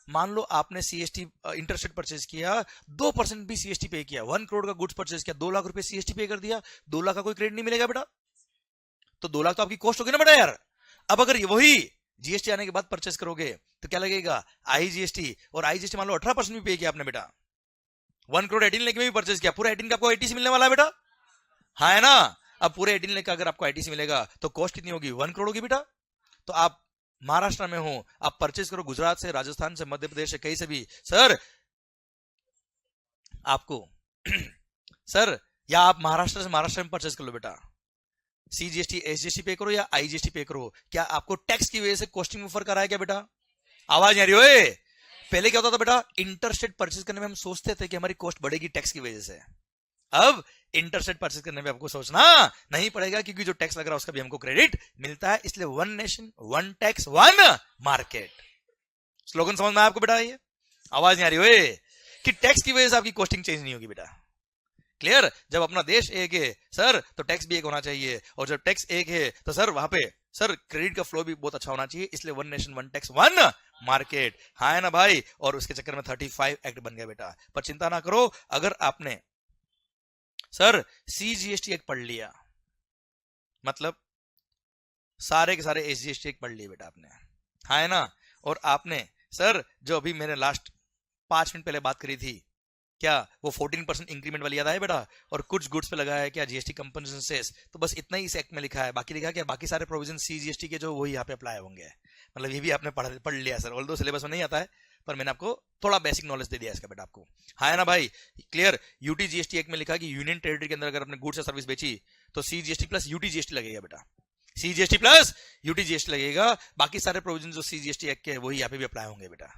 मान लो आपने सीएसटी इंटरस्टेट परचेज किया, 2% भी सीएसटी पे किया, 1 करोड़ का गुड्स परचेज किया, 2 लाख रुपए सीएसटी पे कर दिया, 2 लाख का कोई क्रेडिट नहीं मिलेगा बेटा, तो 2 लाख तो आपकी कॉस्ट होगी ना बेटा यार। अब अगर वही जीएसटी आने के बाद परचेज करोगे तो क्या लगेगा, आईजीएसटी, और आईजीएसटी मान लो 18% भी पे किया आपने बेटा, 1 करोड़ 18 लाख में भी परचेज किया, पूरा 18 का आपको आईटीसी मिलने वाला है बेटा, हाँ है ना। अब पूरे 18 लाख का अगर आपको आईटीसी मिलेगा तो कॉस्ट कितनी होगी, 1 करोड़ होगी बेटा। तो आप महाराष्ट्र में हो, आप परचेज करो गुजरात से, राजस्थान से, मध्य प्रदेश से, कहीं से भी सर, आपको सर, या आप महाराष्ट्र से महाराष्ट्र में परचेज कर लो बेटा, सीजीएसटी एसजीएसटी पे करो या आईजीएसटी पे करो, क्या आपको टैक्स की वजह से कॉस्टिंग में फर्क आ रहा है क्या बेटा, आवाज नहीं आ रही हो, पहले क्या होता था बेटा, इंटरस्टेट परचेज करने में हम सोचते थे कि हमारी कॉस्ट बढ़ेगी टैक्स की वजह से। अब इंटरस्टेट परचेज करने में आपको सोचना नहीं पड़ेगा, क्योंकि जो टैक्स लग रहा है उसका भी हमको क्रेडिट मिलता है। इसलिए one nation one tax one market. Slogan समझ में आपको बेटा? ये आवाज नहीं आ रही हुए कि टैक्स की वजह से आपकी कॉस्टिंग चेंज नहीं होगी बेटा। क्लियर? जब अपना देश एक है सर तो टैक्स भी एक होना चाहिए, और जब टैक्स एक है तो सर वहां पे सर क्रेडिट का फ्लो भी बहुत अच्छा होना चाहिए। इसलिए one nation one tax one market. हाँ है ना भाई? और उसके चक्कर में 35 एक्ट बन गया बेटा। पर चिंता ना करो, अगर आपने सर CGST एक्ट पढ़ लिया, मतलब सारे के सारे SGST एक्ट पढ़ लिए बेटा आपने, हाँ है ना? और आपने सर जो अभी मैंने लास्ट 5 मिनट पहले बात करी थी, क्या वो 14% इंक्रीमेंट वाली याद आया बेटा? और कुछ गुड्स पे लगा है क्या GST कंपनसेशन सेस, तो बस इतना ही इस एक्ट में लिखा है। बाकी लिखा है क्या? बाकी सारे प्रोविजन CGST के जो वही यहाँ पे अप्लाई होंगे। मतलब ये भी आपने पढ़ लिया सर, ऑल्दो सिलेबस में नहीं आता है, पर मैंने आपको थोड़ा बेसिक नॉलेज दे दिया इसका बेटा आपको। हाँ है ना भाई? क्लियर? UT-GST एक्ट में लिखा कि यूनियन टेरिटरी के अंदर अगर अपने गुड्स या सर्विस बेची तो CGST प्लस UT-GST लगेगा बेटा। CGST प्लस UT-GST लगेगा। बाकी सारे प्रोविजन जो CGST एक्ट के वही यहाँ पे भी अप्लाई होंगे बेटा।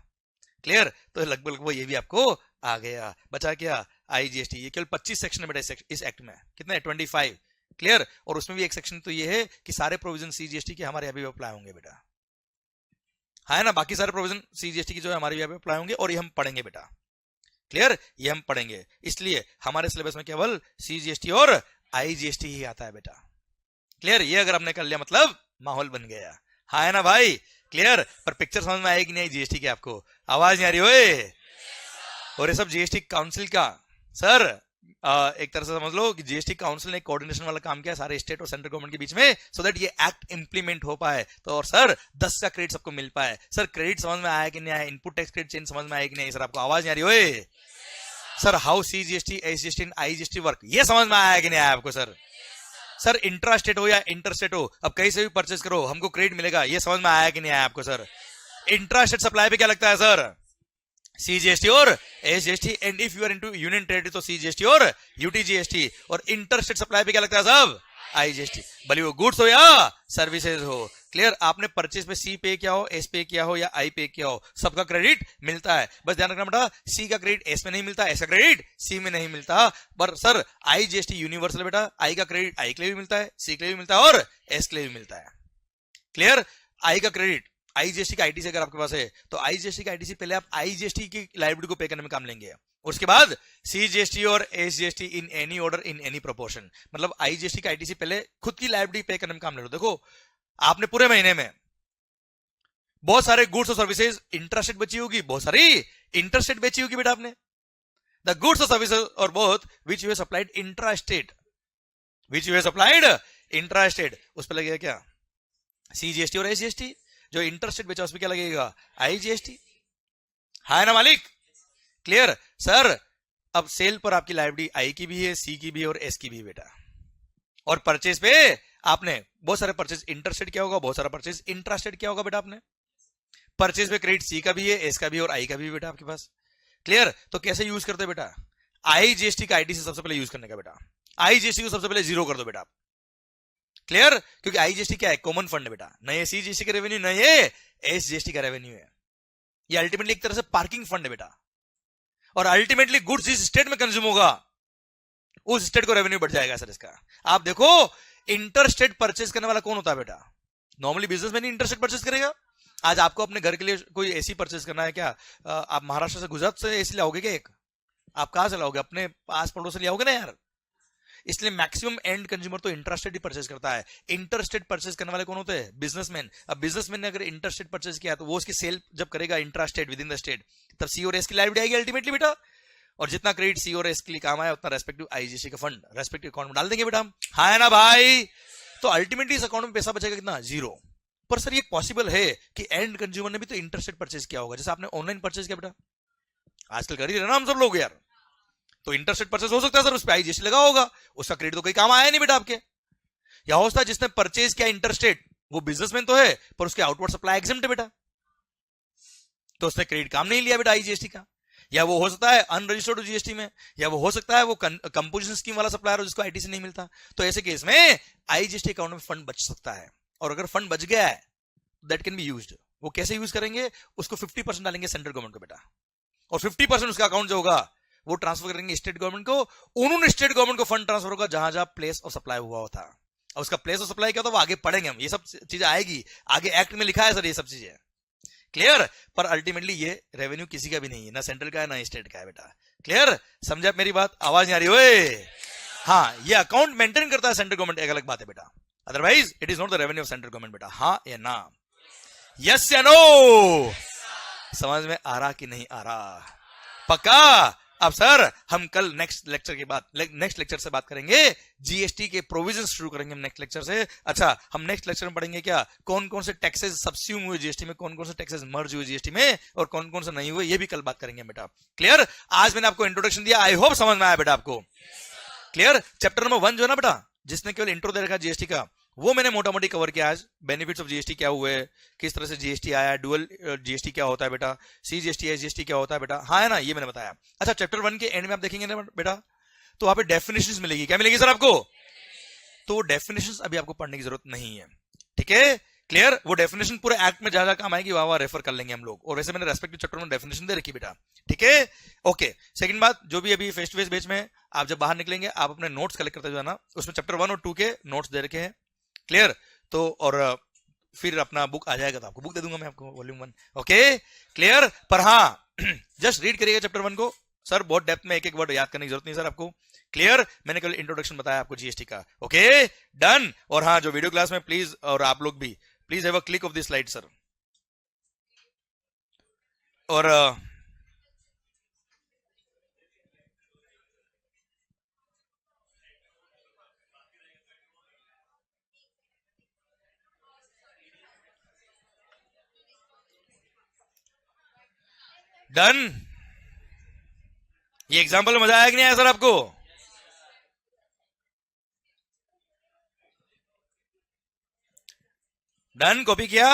क्लियर? तो लगभग वो ये भी आपको आ गया। बचा क्या? IGST। ये केवल 25 सेक्शन है बेटा इस एक्ट में। कितने? 25। क्लियर? और उसमें भी एक सेक्शन तो ये है कि सारे प्रोविजन CGST के हमारे यहाँ भी अप्लाई होंगे बेटा। है ना? बाकी सारे प्रोविजन CGST की जो है हमारे यहाँ पे अप्लाई होंगे, और ये हम पढ़ेंगे बेटा। क्लियर? ये हम पढ़ेंगे। इसलिए हमारे सिलेबस में केवल CGST और IGST ही आता है बेटा। क्लियर? ये अगर हमने कर लिया मतलब माहौल बन गया। हाँ है ना भाई? क्लियर? पर पिक्चर समझ में आएगी नहीं GST की आपको? आवाज नहीं आ रही ओए? और ये सब GST काउंसिल का सर एक तरह से समझ लो कि GST काउंसिल ने कोऑर्डिनेशन वाला काम किया सारे स्टेट और सेंट्रल गवर्नमेंट के बीच में, सो दैट ये एक्ट इंप्लीमेंट हो पाए। तो और सर 10 का क्रेडिट सबको मिल पाए। सर क्रेडिट समझ में आया कि नहीं आया? इनपुट टैक्स क्रेडिट चेंज समझ में आया कि नहीं? सर आपको आवाज नहीं आ रही ओए? Sir how CGST, SGST and IGST work, ये समझ में आया कि नहीं आया आपको? सर इंट्रा स्टेट हो या इंटर स्टेट हो, अब कहीं से भी परचेस करो हमको क्रेडिट मिलेगा, ये समझ में आया कि नहीं आया आपको? सर इंट्रा स्टेट सप्लाई पे क्या लगता है सर? CGST और SGST, and if you are into union territory तो CGST और UT-GST, और इंटर स्टेट सप्लाई पे क्या लगता है सब? IGST। भले वो गुड्स हो या सर्विसेज हो। क्लियर? आपने परचेज पे C पे किया हो, S पे किया हो या I पे किया हो, सबका क्रेडिट मिलता है। बस ध्यान रखना बेटा, C का क्रेडिट S में नहीं मिलता, S का क्रेडिट C में नहीं मिलता। पर सर IGST यूनिवर्सल बेटा, I का क्रेडिट I के लिए भी मिलता है, C के लिए भी मिलता है और S के लिए भी मिलता है। क्लियर? I का क्रेडिट IGST का ITC अगर आपके पास है तो IGST का ITC पहले आप IGST की लायबिलिटी को पे करने में काम लेंगे, उसके बाद CGST और SGST in any order in any proportion. मतलब IGST का ITC पहले खुद की लायबिलिटी पे करने में काम ले लो। देखो आपने पूरे महीने में बहुत सारे गुड्स और सर्विसेज इंट्रास्टेट बेची होगी, बहुत सारी इंटरस्टेट बेची होगी बेटा आपने। द गुड्स और सर्विसेज और both which you have supplied intrastate, which you have supplied intrastate, उस पर लगेगा क्या? CGST और SGST। जो इंटरस्टेट बेचा उस पर क्या लगेगा? IGST। है ना मालिक? क्लियर? सर अब सेल पर आपकी लायबिलिटी I की भी है, C की भी है और S की भी है बेटा। और परचेज पे आपने बहुत सारे परचेज इंटरस्टेट किया होगा, बहुत सारा परचेज इंट्रास्टेट किया होगा बेटा आपने। परचेज पे क्रेडिट C का भी है, S का भी है और I का भी है बेटा आपके पास। क्लियर? तो कैसे यूज करते बेटा? IGST का ITC सबसे पहले यूज करने का बेटा। IGST को सबसे पहले 0 कर दो बेटा। क्लियर? क्योंकि IGST क्या है? कॉमन फंड है बेटा। न ये CGST का रेवेन्यू, न ये SGST का रेवेन्यू है। ये अल्टीमेटली एक तरह से पार्किंग फंड है बेटा। और अल्टीमेटली गुड्स जिस स्टेट में कंज्यूम होगा उस स्टेट को रेवेन्यू बढ़ जाएगा सर इसका। आप देखो इंटर स्टेट परचेज करने वाला कौन होता है बेटा? नॉर्मली बिजनेसमैन ही इंटर स्टेट परचेज करेगा। आज आपको अपने घर के लिए कोई एसी परचेज करना है क्या? आप महाराष्ट्र से गुजरात से एसी लाओगे क्या? एक आप कहां से लाओगे? अपने पास पड़ोस से लाओगे ना यार। इसलिए मैक्सिमम एंड कंज्यूमर तो इंटरस्टेट ही परचेज करता है। इंटरस्टेट परचेज करने वाले कौन होते हैं? बिजनेसमैन। अब बिजनेसमैन ने अगर इंटरस्टेट परचेज किया तो वो उसकी सेल जब करेगा intrastate with in the state, तब C और S की लायबिलिटी आएगी अल्टीमेटली बेटा। और जितना क्रेडिट C और S के लिए काम आया उतना रेस्पेक्टिव IGST का फंड रेस्पेक्टिव अकाउंट में डाल देंगे बेटा। हाँ है ना भाई? तो अल्टीमेटली इस अकाउंट में पैसा बचेगा कितना? 0। पर सर ये पॉसिबल है कि एंड कंज्यूमर ने भी तो इंटरस्टेट परचेज किया होगा, जैसे आपने ऑनलाइन परचेज किया बेटा, आजकल कर ही रहे ना हम सब लोग यार। तो इंटरस्टेट परचेज हो सकता है सर, उस पर IGST लगा होगा, उसका क्रेडिट तो कोई काम आया नहीं बेटा आपके। या हो सकता है जिसने परचेज किया इंटरस्टेट वो बिजनेसमैन तो है पर उसके आउटवर्ड सप्लाई एग्जेम्प्ट है बेटा, तो उसने क्रेडिट काम नहीं लिया बेटा IGST का। या वो हो सकता है अनरजिस्टर्ड GST में, या वो हो सकता है वो कंपोजिशन स्कीम वाला सप्लायर हो जिसको ITC नहीं मिलता। तो ऐसे केस में IGST अकाउंट में फंड बच सकता है, और अगर फंड बच गया है दैट कैन बी यूज्ड वो कैसे यूज करेंगे, उसको 50% डालेंगे सेंट्रल गवर्नमेंट को बेटा, और 50% उसका अकाउंट जो होगा वो ट्रांसफर करेंगे स्टेट गवर्नमेंट को। उन्होंने स्टेट गवर्नमेंट को फंड ट्रांसफर होगा जहां जहां प्लेस ऑफ सप्लाई हुआ था। और उसका प्लेस ऑफ सप्लाई क्या था वो आगे पढ़ेंगे हम, ये सब चीजें आएगी आगे, एक्ट में लिखा है सर ये सब चीजें, क्लियर। पर अल्टीमेटली ये रेवेन्यू किसी का भी नहीं है, ना सेंट्रल का है ना स्टेट का है बेटा, क्लियर। समझे आप मेरी बात, आवाज नहीं आ रही ओए? हाँ, ये अकाउंट मेंटेन करता है सेंट्रल गवर्नमेंट, एक अलग बात है बेटा, otherwise it is not the revenue of central government बेटा। हाँ या ना, यस या नो? समझ में आ रहा कि नहीं आ रहा? पक्का? अब सर हम कल नेक्स्ट लेक्चर से बात करेंगे, जीएसटी के प्रोविजन शुरू करेंगे हम नेक्स्ट लेक्चर से। अच्छा, हम नेक्स्ट लेक्चर में पढ़ेंगे क्या, कौन कौन से टैक्सेस सब्स्यूम हुए जीएसटी में, कौन कौन से टैक्सेस मर्ज हुए जीएसटी में, और कौन कौन से नहीं हुए, ये भी कल बात करेंगे बेटा, क्लियर। आज मैंने आपको इंट्रोडक्शन दिया, आई होप समझ में आया बेटा आपको, क्लियर। चैप्टर नंबर 1 जो है ना बेटा, जिसने केवल इंट्रो दे रखा जीएसटी का, वो मैंने मोटा मोटी कवर किया आज। बेनिफिट्स ऑफ जीएसटी क्या हुए, किस तरह से जीएसटी आया, डुअल जीएसटी क्या होता है बेटा, सीजीएसटी एसजीएसटी क्या होता है बेटा, हाँ है ना, ये मैंने बताया। अच्छा, चैप्टर 1 के एंड में आप देखेंगे ना बेटा, तो वहां पे डेफिनेशंस मिलेगी, क्या मिलेगी सर आपको? तो डेफिनेशंस अभी आपको पढ़ने की जरूरत नहीं है, ठीक है, क्लियर। वो डेफिनेशन पूरे एक्ट में जहां जहां काम आएगी वहां रेफर कर लेंगे हम लोग, और वैसे मैंने रेस्पेक्टिव चैप्टर में डेफिनेशन दे रखी बेटा, ठीक है, ओके। सेकंड बात, जो भी अभी फेस टू फेस बैच में आप जब बाहर निकलेंगे, आप अपने नोट्स कलेक्ट करते जाना, उसमें चैप्टर 1 और 2 के नोट्स दे रखे हैं, क्लियर। तो और फिर अपना बुक आ जाएगा तो आपको बुक दे दूंगा मैं आपको, वॉल्यूम 1, ओके, क्लियर। पर हाँ, जस्ट रीड करिएगा चैप्टर 1 को सर, बहुत डेप्थ में एक एक वर्ड याद करने की जरूरत नहीं सर आपको, क्लियर। मैंने केवल इंट्रोडक्शन बताया आपको जीएसटी का, ओके, डन। और हाँ, जो वीडियो क्लास में प्लीज, और आप लोग भी please have a click of this slide sir, और डन। ये एग्जाम्पल मजा आया कि नहीं आया सर आपको? डन, कॉपी किया?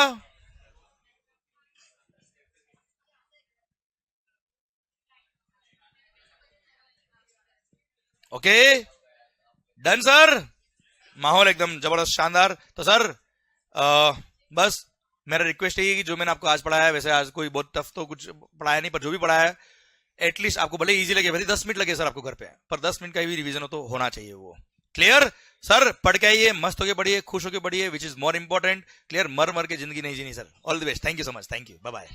ओके, डन सर, माहौल एकदम जबरदस्त शानदार। तो सर बस मेरा रिक्वेस्ट यही है कि जो मैंने आपको आज पढ़ाया है, वैसे आज कोई बहुत टफ तो कुछ पढ़ाया नहीं, पर जो भी पढ़ाया है एटलीस्ट आपको भले इजी लगे, भले 10 मिनट लगे सर आपको घर पे, पर 10 मिनट का भी रिवीजन हो तो होना चाहिए वो, क्लियर। सर पढ़ के आइए, मस्त होके पढ़िए, खुश होके पढ़िए, which is more important, clear. मर मर के जिंदगी नहीं जीनी sir. All the best, thank you so much, thank you, bye bye.